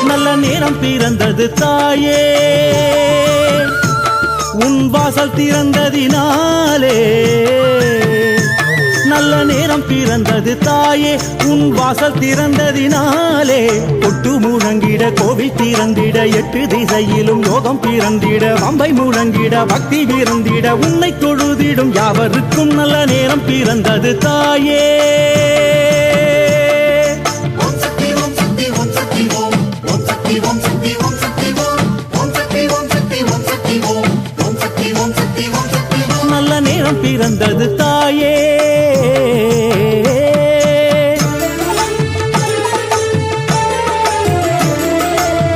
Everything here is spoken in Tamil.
நல்ல நேரம் பிறந்தது தாயே, உன் வாசல் திறந்ததினாலே. நல்ல நேரம் பிறந்தது தாயே, உன் வாசல் திறந்ததினாலே. கொட்டு முழங்கிட கோவில் திறந்திட, 8 திசையிலும் யோகம் பிறந்திட, வம்பை முழங்கிட பக்தி பிறந்திட, உன்னை தொழுதிடும் யாவருக்கும் நல்ல நேரம் பிறந்தது தாயே. நல்ல நேரம் பிறந்தது தாயே.